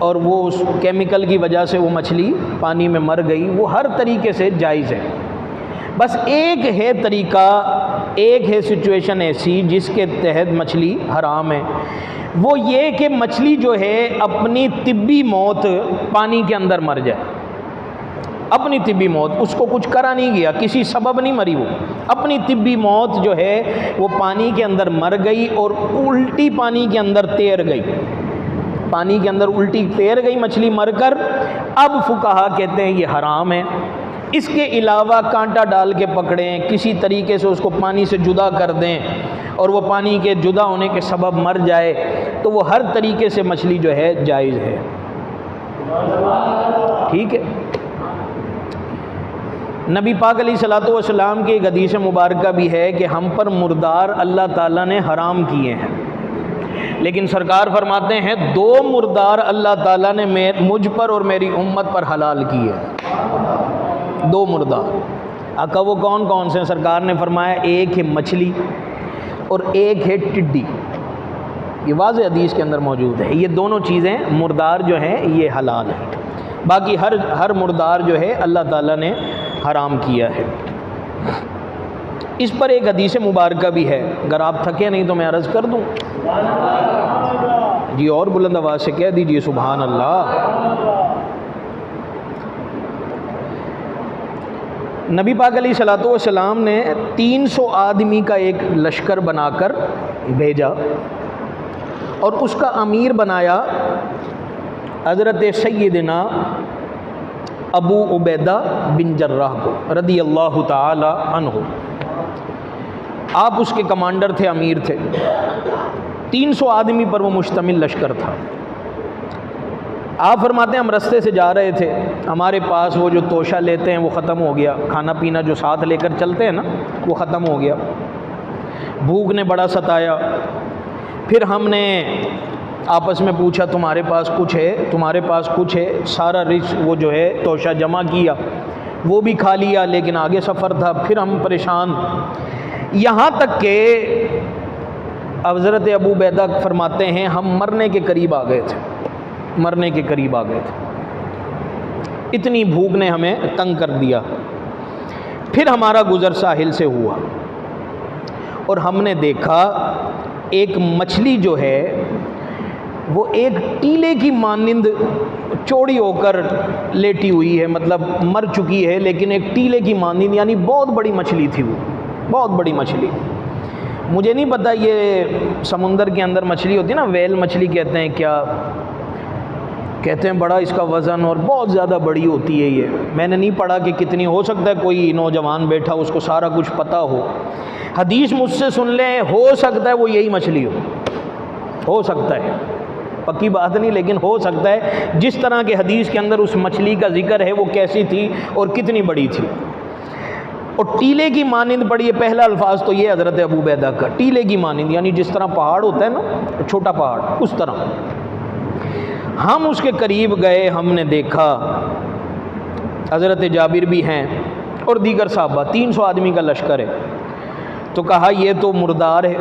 और वो उस केमिकल की वजह से वो मछली पानी में मर गई, वो हर तरीके से जायज़ है। बस एक है तरीका, एक है सिचुएशन ऐसी जिसके तहत मछली हराम है, वो ये कि मछली जो है अपनी तिब्बी मौत पानी के अंदर मर जाए। अपनी तिब्बी मौत, उसको कुछ करा नहीं गया, किसी सबब नहीं मरी, वो अपनी तिब्बी मौत जो है वो पानी के अंदर मर गई और उल्टी पानी के अंदर तैर गई, पानी के अंदर उल्टी तैर गई मछली मरकर। अब फुक़हा कहते हैं ये हराम है। इसके अलावा कांटा डाल के पकड़ें, किसी तरीके से उसको पानी से जुदा कर दें और वो पानी के जुदा होने के सबब मर जाए, तो वो हर तरीके से मछली जो है जायज़ है। ठीक है। नबी पाक अलैहिस्सलातु वस्सलाम की एक हदीस मुबारक भी है कि हम पर मुर्दार अल्लाह ताला ने हराम किए हैं, लेकिन सरकार फरमाते हैं दो मुर्दार अल्लाह ताला ने मुझ पर और मेरी उम्मत पर हलाल किए। दो मुर्दार। अका वो कौन कौन से? सरकार ने फरमाया एक है मछली और एक है टिड्डी। ये वाज़ेह हदीस के अंदर मौजूद है। ये दोनों चीज़ें मुर्दार जो हैं ये हलाल है, बाकी हर मुर्दार जो है अल्लाह ताला ने हराम किया है। इस पर एक हदीस मुबारक भी है, अगर आप थके नहीं तो मैं अर्ज़ कर दूँ जी, और बुलंद आवाज़ से कह दीजिए सुभान अल्लाह। नबी पाक अलैहिस्सलातु वस्सलाम ने 300 आदमी का एक लश्कर बनाकर भेजा और उसका अमीर बनाया हज़रत सय्यदना अबू उबैदा बिन जर्राह को रदी अल्लाह ताला अन्हु। आप उसके कमांडर थे, अमीर थे। 300 आदमी पर वो मुश्तमिल लश्कर था। आप फरमाते हैं हम रास्ते से जा रहे थे, हमारे पास वो जो तोशा लेते हैं वो ख़त्म हो गया, खाना पीना जो साथ लेकर चलते हैं ना वो ख़त्म हो गया। भूख ने बड़ा सताया। फिर हमने आपस में पूछा तुम्हारे पास कुछ है, तुम्हारे पास कुछ है। सारा रिच वो जो है तोशा जमा किया, वो भी खा लिया, लेकिन आगे सफ़र था। फिर हम परेशान, यहाँ तक के हज़रत अबू बैदा फरमाते हैं हम मरने के करीब आ गए थे, मरने के करीब आ गए थे। इतनी भूख ने हमें तंग कर दिया। फिर हमारा गुज़र साहिल से हुआ और हमने देखा एक मछली जो है वो एक टीले की मानिंद चौड़ी होकर लेटी हुई है, मतलब मर चुकी है, लेकिन एक टीले की मानिंद, यानी बहुत बड़ी मछली थी वो, बहुत बड़ी मछली। मुझे नहीं पता ये समुंदर के अंदर मछली होती है ना, वेल मछली कहते हैं, क्या कहते हैं, बड़ा इसका वज़न और बहुत ज़्यादा बड़ी होती है ये। मैंने नहीं पढ़ा कि कितनी, हो सकता है कोई नौजवान बैठा उसको सारा कुछ पता हो, हदीस मुझसे सुन लें, हो सकता है वो यही मछली हो सकता है। पक्की बात नहीं, लेकिन हो सकता है जिस तरह के हदीस के अंदर उस मछली का जिक्र है वो कैसी थी और कितनी बड़ी थी। और टीले की मानिंद पड़ी है, पहला अल्फाज तो ये हज़रत अबू उबैदा का, टीले की मानिंद, यानी जिस तरह पहाड़ होता है ना, छोटा पहाड़, उस तरह। हम उसके करीब गए, हमने देखा, हज़रत जाबिर भी हैं और दीगर साहबा, 300 आदमी का लश्कर है। तो कहा ये तो मुर्दार है।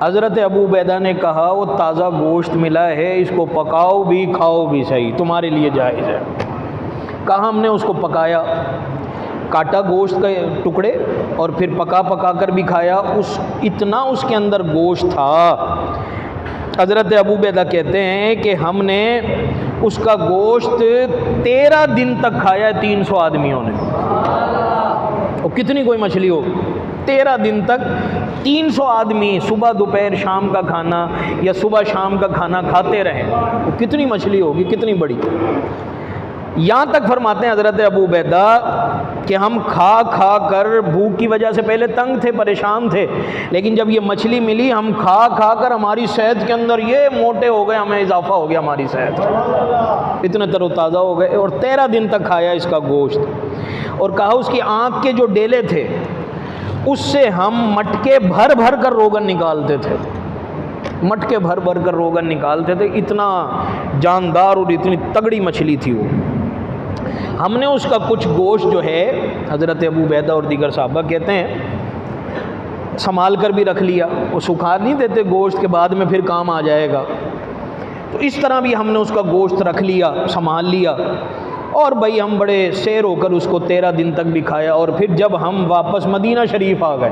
हज़रत अबू उबैदा ने कहा वो ताज़ा गोश्त मिला है, इसको पकाओ भी खाओ भी सही, तुम्हारे लिए जायज़ है। कहा हमने उसको पकाया, काटा गोश्त के टुकड़े और फिर पका पका कर भी खाया। इतना उसके अंदर गोश्त था, हज़रत अबू उबैदा कहते हैं कि हमने उसका गोश्त 13 दिन तक खाया है 300 आदमियों ने। और कितनी कोई मछली हो, 13 दिन तक 300 आदमी सुबह दोपहर शाम का खाना या सुबह शाम का खाना खाते रहें, वो कितनी मछली होगी, कितनी बड़ी। यहाँ तक फरमाते हैं हज़रत अबू उबैदा कि हम खा खा कर भूख की वजह से पहले तंग थे, परेशान थे, लेकिन जब ये मछली मिली हम खा खा कर हमारी सेहत के अंदर ये मोटे हो गए, हमें इजाफा हो गया हमारी सेहत, इतने तरोताज़ा हो गए। और 13 दिन तक खाया इसका गोश्त। और कहा उसकी आँख के जो डेले थे उससे हम मटके भर भर कर रोगन निकालते थे, मटके भर भर कर रोगन निकालते थे। इतना जानदार और इतनी तगड़ी मछली थी वो। हमने उसका कुछ गोश्त जो है, हज़रत अबू उबैदा और दीगर साहबा कहते हैं, संभाल कर भी रख लिया। वो सुखा नहीं देते गोश्त के, बाद में फिर काम आ जाएगा। तो इस तरह भी हमने उसका गोश्त रख लिया, संभाल लिया। और भाई हम बड़े सैर होकर उसको 13 दिन तक भी खाया। और फिर जब हम वापस मदीना शरीफ आ गए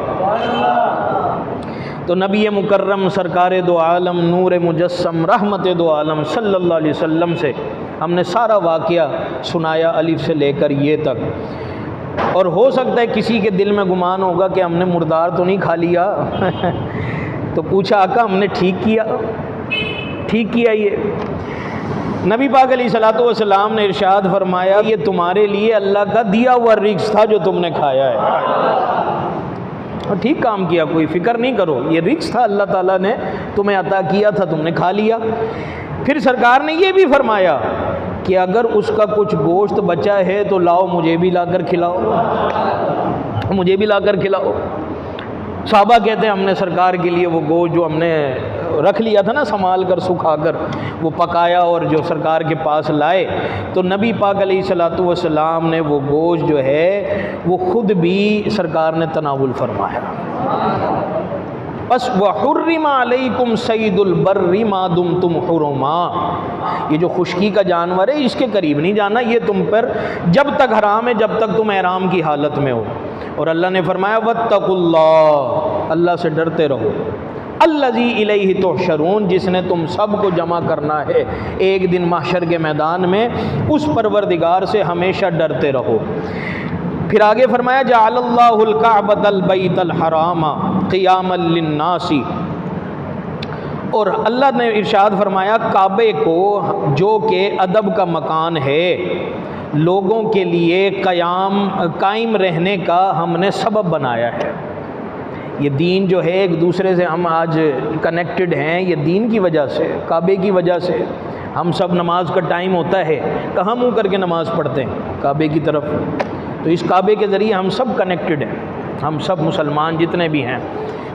तो नबी मुकर्रम सरकार दो आलम नूर मुजस्सम रहमत दो आलम सल्लल्लाहु अलैहि वसल्लम से हमने सारा वाक़या सुनाया, अलिफ से लेकर ये तक। और हो सकता है किसी के दिल में गुमान होगा कि हमने मुर्दार तो नहीं खा लिया तो पूछा आका हमने ठीक किया, ठीक किया। ये नबी पाक अलैहिस्सलातु वस्सलाम ने इरशाद फरमाया ये तुम्हारे लिए अल्लाह का दिया हुआ रिज़्क़ था जो तुमने खाया है, और ठीक काम किया, कोई फ़िक्र नहीं करो, ये रिज़्क़ था अल्लाह ताला ने तुम्हें अता किया था, तुमने खा लिया। फिर सरकार ने ये भी फरमाया कि अगर उसका कुछ गोश्त बचा है तो लाओ मुझे भी लाकर खिलाओ, मुझे भी लाकर खिलाओ। साहबा कहते हैं हमने सरकार के लिए वो गोश्त जो हमने रख लिया था ना संभाल कर सुखा कर, वो पकाया और जो सरकार के पास लाए तो नबी पाक अलैहिस्सलातु वस्सलाम ने वो गोश्त जो है वो ख़ुद भी सरकार ने तनावुल फरमाया। बस वहुर्रिमा अलैकुम सईदुल बर्रि मा दुमतुम हुरुमा, ये जो खुश्की का जानवर है इसके करीब नहीं जाना, ये तुम पर जब तक हराम है, जब तक तुम एहराम की हालत में हो। और अल्लाह ने फरमाया वत्तकुल्लाह, अल्लाह से डरते रहो, अल्लज़ी इलैहि तुहशरून, जिसने तुम सब को जमा करना है एक दिन महशर के मैदान में, उस परवरदिगार से हमेशा डरते रहो। फिर आगे फरमाया जअलल्लाहुल कअबतल बैतल हरामा क़ियामल लिन्नासी, और अल्लाह ने इरशाद फरमाया काबे को जो कि अदब का मकान है, लोगों के लिए कायम रहने का हमने सबब बनाया है। ये दीन जो है एक दूसरे से हम आज कनेक्टेड हैं, ये दीन की वजह से, काबे की वजह से। हम सब नमाज का टाइम होता है, कहाँ मुँह करके नमाज़ पढ़ते हैं? काबे की तरफ। तो इस काबे के ज़रिए हम सब कनेक्टेड हैं, हम सब मुसलमान जितने भी हैं।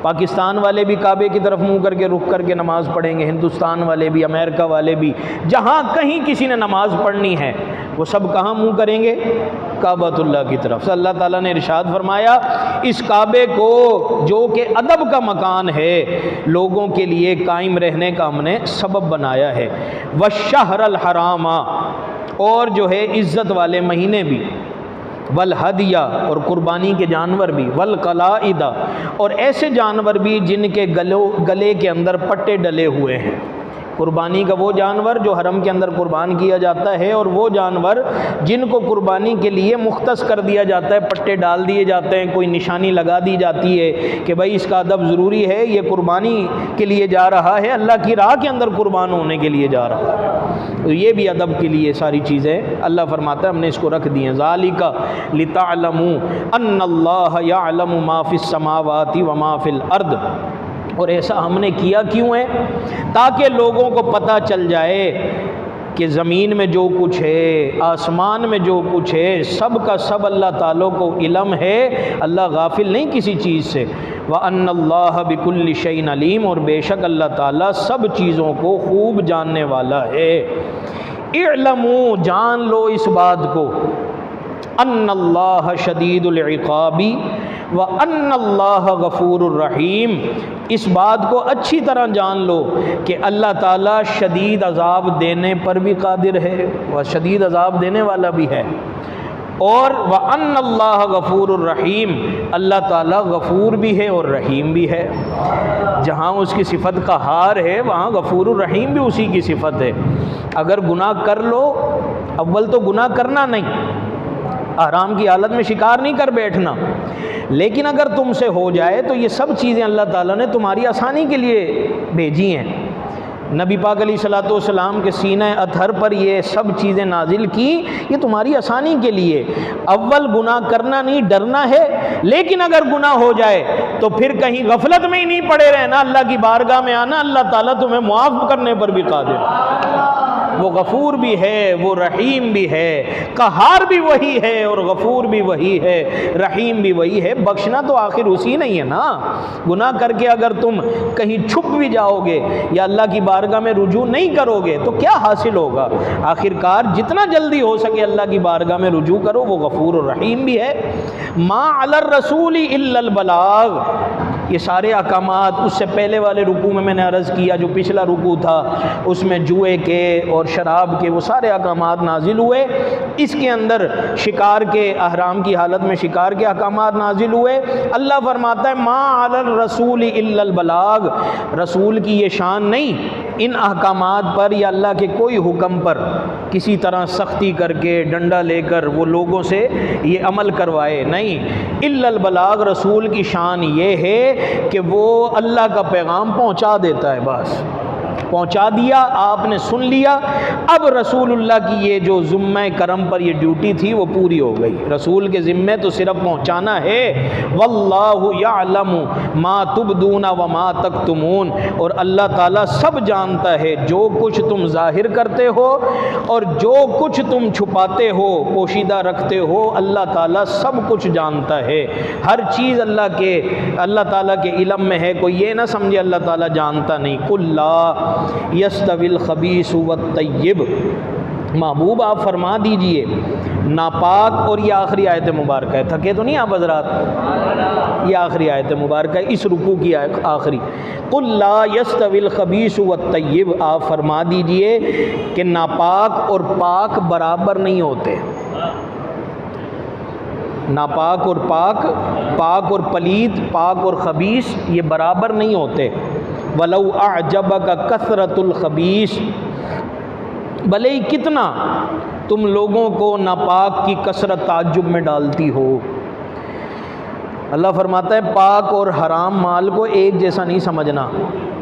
पाकिस्तान वाले भी काबे की तरफ मुँह करके रुक करके नमाज़ पढ़ेंगे, हिंदुस्तान वाले भी, अमेरिका वाले भी, जहाँ कहीं किसी ने नमाज़ पढ़नी है वो सब कहाँ मुँह करेंगे? काबतुल्लाह की तरफ। अल्लाह ताला ने इरशाद फरमाया इस काबे को जो कि अदब का मकान है, लोगों के लिए कायम रहने का हमने सबब बनाया है। वश्शहरल हरामा, और जो है इज़्ज़त वाले महीने भी, वल हदिया, और कुर्बानी के जानवर भी, वल कलाइदा, और ऐसे जानवर भी जिनके गले के अंदर पट्टे डले हुए हैं। कुर्बानी का वो जानवर जो हरम के अंदर कुर्बान किया जाता है, और वो जानवर जिनको कुर्बानी के लिए मुख्तस कर दिया जाता है, पट्टे डाल दिए जाते हैं, कोई निशानी लगा दी जाती है कि भाई इसका अदब ज़रूरी है, ये कुर्बानी के लिए जा रहा है, अल्लाह की राह के अंदर कुर्बान होने के लिए जा रहा है। तो ये भी अदब के लिए सारी चीज़ें अल्लाह फरमाता है हमने इसको रख दी हैं। ज़ालिका लितअलमू अन्नल्लाह यअलमु मा फिस समावाति व मा फिल अर्द, और ऐसा हमने किया क्यों है? ताकि लोगों को पता चल जाए कि ज़मीन में जो कुछ है, आसमान में जो कुछ है, सब का सब अल्लाह ताला को इल्म है। अल्लाह गाफिल नहीं किसी चीज़ से। व अन्नल्लाह बिकुल्लि शैइन अलीम, और बेशक अल्लाह ताला सब चीज़ों को खूब जानने वाला है। इअलमू, जान लो इस बात को, अन्नल्लाह शदीदुल इक़ाबी व अन्नल्लाह गफूरुर रहीम। इस बात को अच्छी तरह जान लो कि अल्लाह ताला शदीद अज़ाब देने पर भी कादिर है, वह शदीद अज़ाब देने वाला भी है। और व अन्नल्लाह गफूरुर रहीम, अल्लाह ताला गफूर भी है और रहीम भी है। जहाँ उसकी सिफत का हार है वहाँ गफूरुर रहीम भी उसी की सिफत है। अगर गुनाह कर लो, अव्वल तो गुनाह करना नहीं, आराम की हालत में शिकार नहीं कर बैठना, लेकिन अगर तुमसे हो जाए तो ये सब चीज़ें अल्लाह ताला ने तुम्हारी आसानी के लिए भेजी हैं। नबी पाक अलैहिस्सलातु वस्सलाम के सीने अतहर पर ये सब चीज़ें नाजिल की, ये तुम्हारी आसानी के लिए। अव्वल गुनाह करना नहीं, डरना है, लेकिन अगर गुनाह हो जाए तो फिर कहीं गफलत में ही नहीं पड़े रहना, अल्लाह की बारगाह में आना, अल्लाह ताला तुम्हें मुआफ़ करने पर भी कादिर है। वो गफूर भी है, वो रहीम भी है, कहार भी वही है और गफूर भी वही है, रहीम भी वही है। बख्शना तो आखिर उसी नहीं है ना। गुनाह करके अगर तुम कहीं छुप भी जाओगे या अल्लाह की बारगाह में रुजू नहीं करोगे तो क्या हासिल होगा? आखिरकार जितना जल्दी हो सके अल्लाह की बारगाह में रुजू करो, वो गफूर और रहीम भी है। मा अलर रसूली इल्लल बलाग, ये सारे अहकामात उससे पहले वाले रुकू में मैंने अर्ज़ किया, जो पिछला रुकू था उसमें जुए के और शराब के वो सारे अहकामात नाजिल हुए। इसके अंदर शिकार के, अहराम की हालत में शिकार के अहकामात नाजिल हुए। अल्लाह फरमाता है मा अलर रसूल इल्लल बलाग, रसूल की ये शान नहीं इन अहकामात पर या अल्लाह के कोई हुक्म पर किसी तरह सख्ती करके डंडा लेकर वो लोगों से ये अमल करवाए, नहीं। इल्लल बलाग, रसूल की शान ये है कि वो अल्लाह का पैगाम पहुंचा देता है, बस पहुंचा दिया, आपने सुन लिया। अब रसूलुल्लाह की ये जो ज़िम्मे करम पर ये ड्यूटी थी वो पूरी हो गई। रसूल के ज़िम्मे तो सिर्फ पहुंचाना है। वल्लाहु यअलमु मा तुबदूना व मा तक्तुमून, और अल्लाह ताला सब जानता है जो कुछ तुम जाहिर करते हो और जो कुछ तुम छुपाते हो, पोशीदा रखते हो, अल्लाह ताला सब कुछ जानता है। हर चीज़ अल्लाह ताला के इल्म में है। कोई ये ना समझे अल्लाह ताला जानता नहीं। कुल्ला यस्तविल खबीस व तय्यब, महबूब आप फरमा दीजिए नापाक, और ये आखिरी आयत मुबारक है, थके तो नहीं आप हज़रात, ये आखिरी आयत मुबारक है इस रुकू की आखिरी। कुल ला यस्तविल खबीस व तय्यब, आप फरमा दीजिए कि नापाक और पाक बराबर नहीं होते। नापाक और पाक, पाक और पलीत, पाक और खबीस ये बराबर नहीं होते। वलौ अअजबका कसरतुल खबीस, भले ही कितना तुम लोगों को नापाक की कसरत ताज्जुब में डालती हो। अल्लाह फरमाता है पाक और हराम माल को एक जैसा नहीं समझना।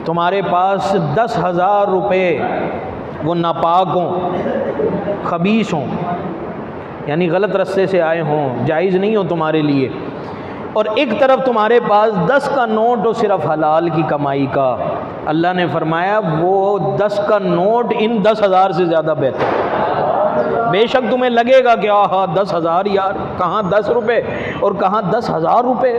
तुम्हारे पास 10,000 रुपये वो नापाक हों, खबीस हों, यानी गलत रास्ते से आए हों, जायज़ नहीं हो तुम्हारे लिए, और एक तरफ तुम्हारे पास 10 का नोट हो सिर्फ हलाल की कमाई का, अल्लाह ने फरमाया वो 10 का नोट इन 10,000 से ज़्यादा बेहतर। बेशक तुम्हें लगेगा कि हाँ 10,000 यार, कहाँ 10 रुपये और कहाँ 10,000 रुपये।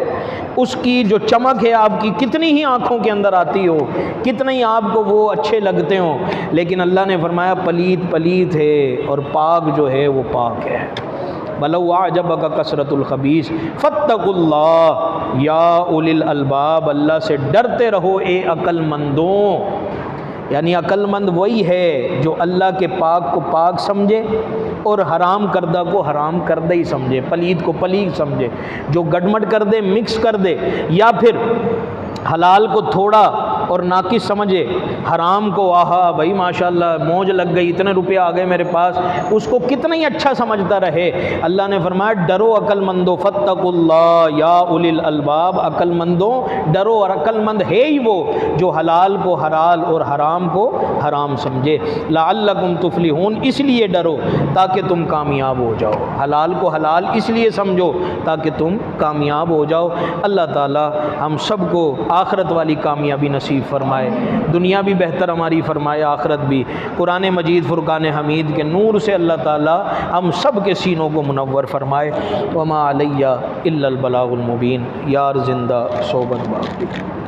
उसकी जो चमक है आपकी कितनी ही आँखों के अंदर आती हो, कितने ही आपको वो अच्छे लगते हो, लेकिन अल्लाह ने फरमाया पलीत पलीत है और पाक जो है वो पाक है। वलौ अअजबका कसरतुल खबीस फत्तकुल्लाह या उलिल अलबाब, अल्लाह से डरते रहो ए अक्लमंदों। यानी अक्लमंद वही है जो अल्लाह के पाक को पाक समझे और हराम करदा को हराम करदा ही समझे, पलीत को पलीत समझे, जो गड़मड़ कर दे, मिक्स कर दे, या फिर हलाल को थोड़ा और नाकिस समझे, हराम को आहा भाई माशाल्लाह मौज लग गई, इतने रुपए आ गए मेरे पास, उसको कितना ही अच्छा समझता रहे। अल्लाह ने फरमाया डरो अक्लमंदो फत्तकुल्लाह या उलिल अलबाब, अक्लमंदों डरो, और अक्लमंद है ही वो जो हलाल को हलाल और हराम को हराम समझे। लअल्लकुम तुफलिहून, इसलिए डरो ताकि तुम कामयाब हो जाओ, हलाल को हलाल इसलिए समझो ताकि तुम कामयाब हो जाओ। अल्लाह ताला हम सब को आखिरत वाली कामयाबी नसीब फरमाए, दुनिया भी बेहतर हमारी फरमाए, आखिरत भी। कुरान मजीद फुरकान हमीद के नूर से अल्लाह ताला हम सब के सीनों को मुनव्वर फरमाए। वमा अलैया इल्लल बलागुल मुबीन। यार जिंदा सोबत बाकी।